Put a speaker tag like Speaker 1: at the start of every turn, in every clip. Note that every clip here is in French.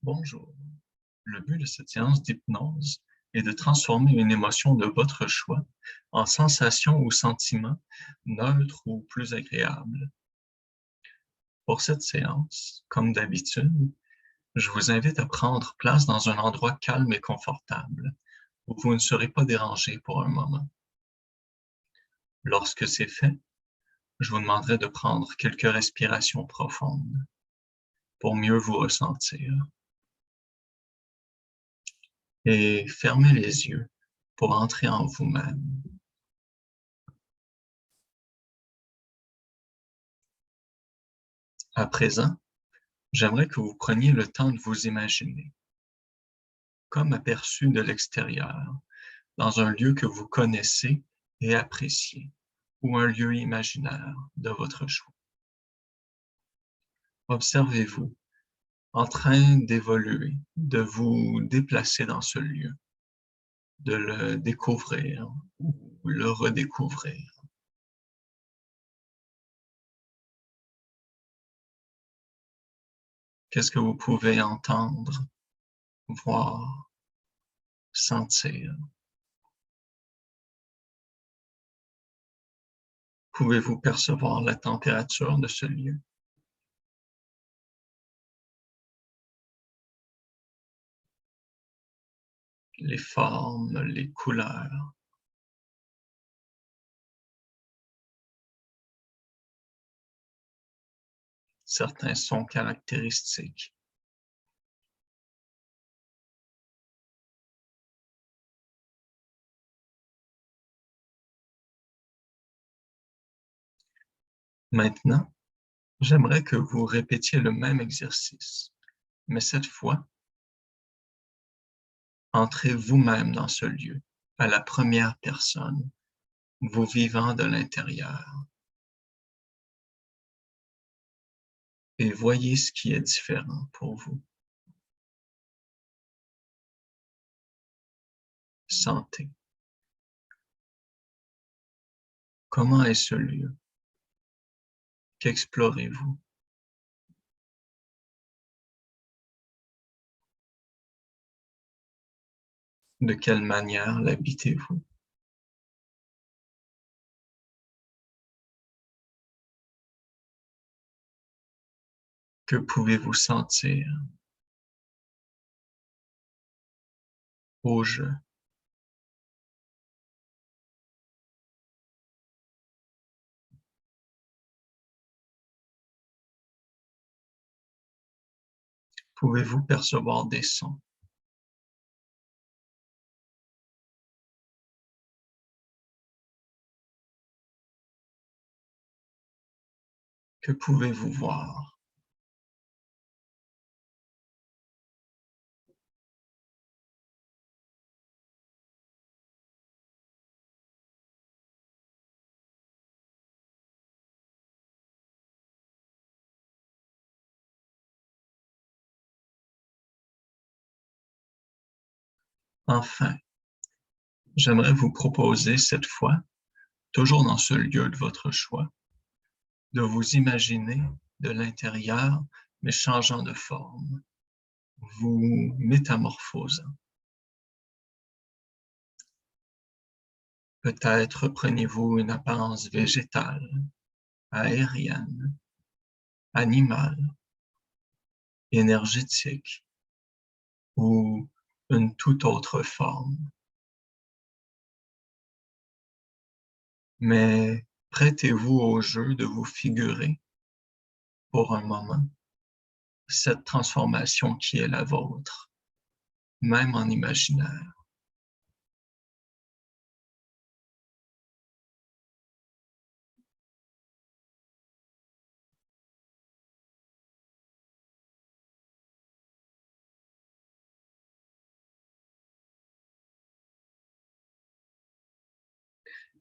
Speaker 1: Bonjour. Le but de cette séance d'hypnose est de transformer une émotion de votre choix en sensation ou sentiment neutre ou plus agréable. Pour cette séance, comme d'habitude, je vous invite à prendre place dans un endroit calme et confortable où vous ne serez pas dérangé pour un moment. Lorsque c'est fait, je vous demanderai de prendre quelques respirations profondes pour mieux vous ressentir et fermez les yeux pour entrer en vous-même. À présent, j'aimerais que vous preniez le temps de vous imaginer, comme aperçu de l'extérieur, dans un lieu que vous connaissez et appréciez, ou un lieu imaginaire de votre choix. Observez-vous en train d'évoluer, de vous déplacer dans ce lieu, de le découvrir ou le redécouvrir. Qu'est-ce que vous pouvez entendre, voir, sentir? Pouvez-vous percevoir la température de ce lieu? Les formes, les couleurs? Certains sons caractéristiques? Maintenant, j'aimerais que vous répétiez le même exercice, mais cette fois, entrez vous-même dans ce lieu, à la première personne, vous vivant de l'intérieur, et voyez ce qui est différent pour vous. Sentez. Comment est ce lieu? Qu'explorez-vous? De quelle manière l'habitez-vous? Que pouvez-vous sentir au jeu? Pouvez-vous percevoir des sons? Que pouvez-vous voir? Enfin, j'aimerais vous proposer cette fois, toujours dans ce lieu de votre choix, de vous imaginer de l'intérieur, mais changeant de forme, vous métamorphosant. Peut-être prenez-vous une apparence végétale, aérienne, animale, énergétique ou une toute autre forme. Mais prêtez-vous au jeu de vous figurer, pour un moment, cette transformation qui est la vôtre, même en imaginaire.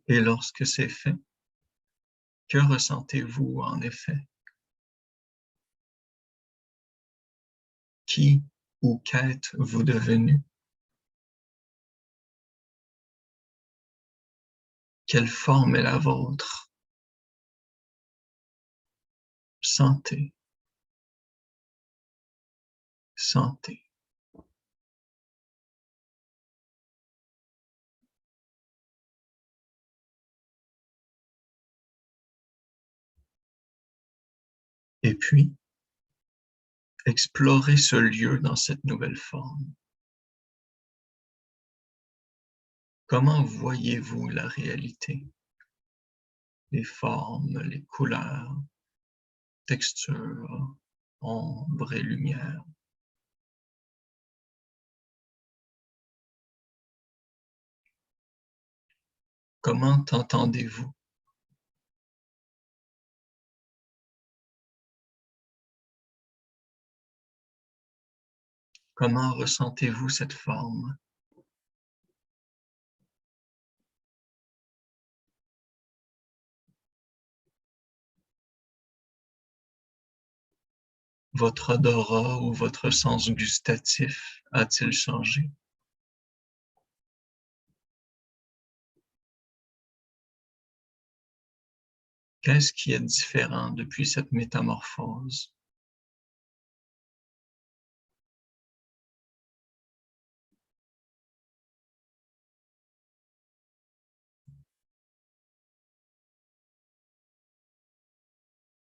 Speaker 1: Et lorsque c'est fait, que ressentez-vous en effet? Qui ou qu'êtes-vous devenu? Quelle forme est la vôtre? Sentez, Sentez. Et puis, explorez ce lieu dans cette nouvelle forme. Comment voyez-vous la réalité? Les formes, les couleurs, textures, ombre et lumière. Comment entendez-vous? Comment ressentez-vous cette forme? Votre odorat ou votre sens gustatif a-t-il changé? Qu'est-ce qui est différent depuis cette métamorphose?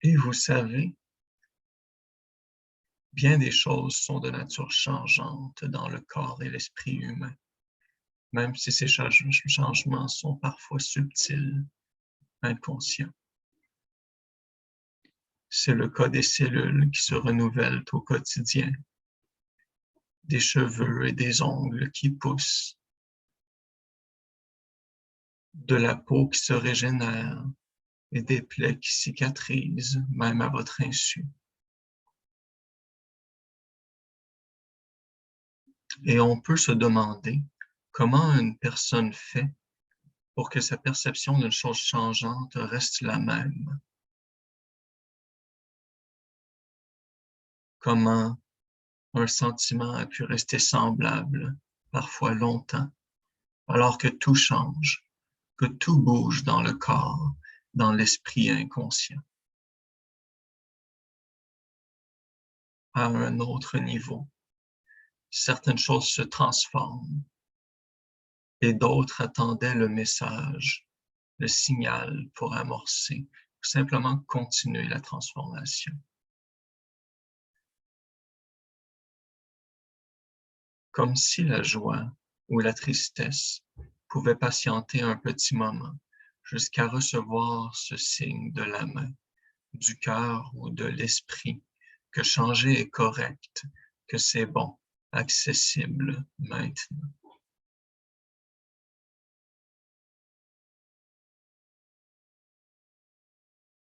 Speaker 1: Et vous savez, bien des choses sont de nature changeante dans le corps et l'esprit humain, même si ces changements sont parfois subtils, inconscients. C'est le cas des cellules qui se renouvellent au quotidien, des cheveux et des ongles qui poussent, de la peau qui se régénère et des plaies qui cicatrisent, même à votre insu. Et on peut se demander comment une personne fait pour que sa perception d'une chose changeante reste la même. Comment un sentiment a pu rester semblable, parfois longtemps, alors que tout change, que tout bouge dans le corps, dans l'esprit inconscient. À un autre niveau, certaines choses se transforment et d'autres attendaient le message, le signal pour amorcer ou simplement continuer la transformation. Comme si la joie ou la tristesse pouvaient patienter un petit moment jusqu'à recevoir ce signe de la main, du cœur ou de l'esprit, que changer est correct, que c'est bon, accessible maintenant.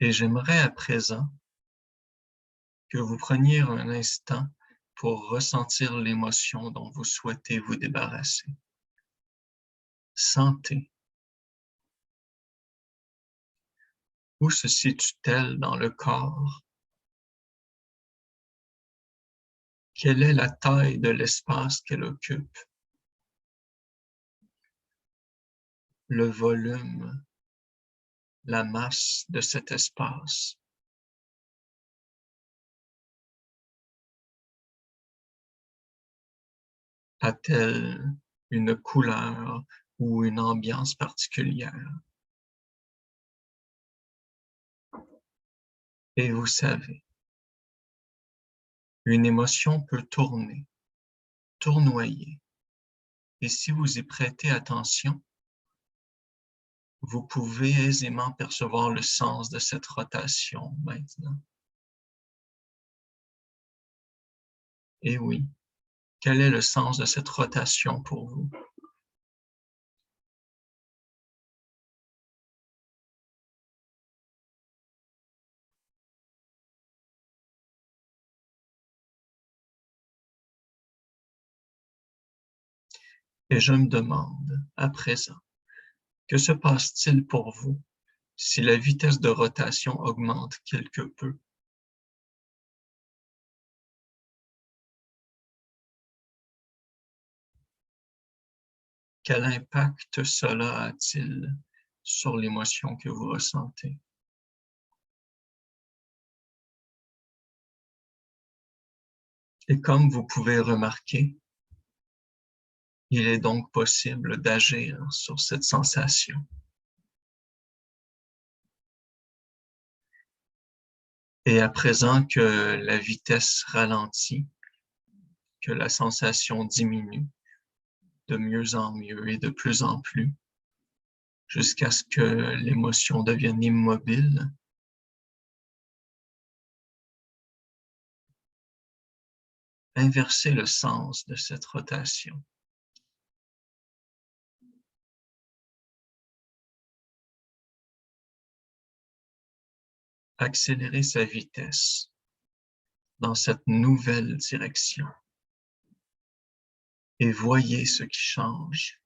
Speaker 1: Et j'aimerais à présent que vous preniez un instant pour ressentir l'émotion dont vous souhaitez vous débarrasser. Sentez. Où se situe-t-elle dans le corps? Quelle est la taille de l'espace qu'elle occupe? Le volume, la masse de cet espace? A-t-elle une couleur ou une ambiance particulière? Et vous savez, une émotion peut tourner, tournoyer, et si vous y prêtez attention, vous pouvez aisément percevoir le sens de cette rotation maintenant. Et oui, quel est le sens de cette rotation pour vous? Et je me demande, à présent, que se passe-t-il pour vous si la vitesse de rotation augmente quelque peu? Quel impact cela a-t-il sur l'émotion que vous ressentez? Et comme vous pouvez remarquer, il est donc possible d'agir sur cette sensation. Et à présent que la vitesse ralentit, que la sensation diminue de mieux en mieux et de plus en plus, jusqu'à ce que l'émotion devienne immobile, inversez le sens de cette rotation. Accélérez sa vitesse dans cette nouvelle direction et voyez ce qui change.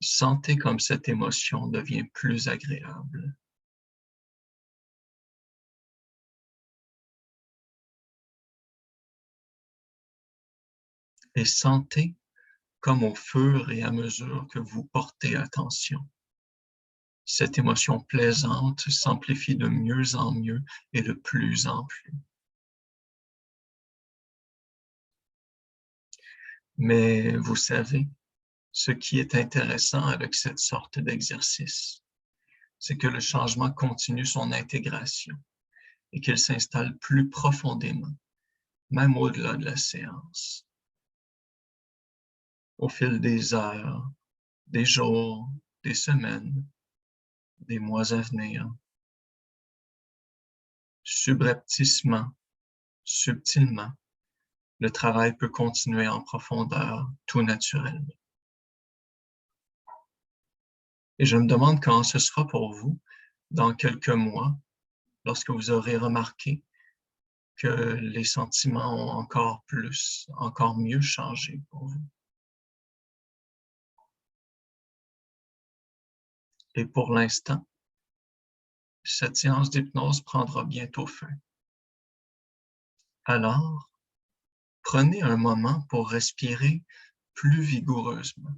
Speaker 1: Sentez comme cette émotion devient plus agréable. Et sentez comme au fur et à mesure que vous portez attention, cette émotion plaisante s'amplifie de mieux en mieux et de plus en plus. Mais vous savez, ce qui est intéressant avec cette sorte d'exercice, c'est que le changement continue son intégration et qu'il s'installe plus profondément, même au-delà de la séance. Au fil des heures, des jours, des semaines, des mois à venir, subrepticement, subtilement, le travail peut continuer en profondeur, tout naturellement. Et je me demande quand ce sera pour vous, dans quelques mois, lorsque vous aurez remarqué que les sentiments ont encore plus, encore mieux changé pour vous. Et pour l'instant, cette séance d'hypnose prendra bientôt fin. Alors, prenez un moment pour respirer plus vigoureusement,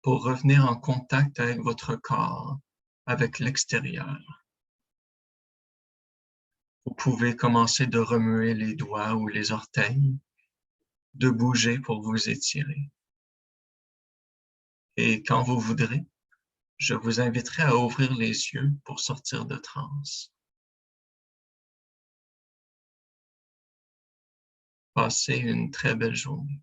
Speaker 1: pour revenir en contact avec votre corps, avec l'extérieur. Vous pouvez commencer de remuer les doigts ou les orteils, de bouger pour vous étirer. Et quand vous voudrez, je vous inviterai à ouvrir les yeux pour sortir de transe. Passez une très belle journée.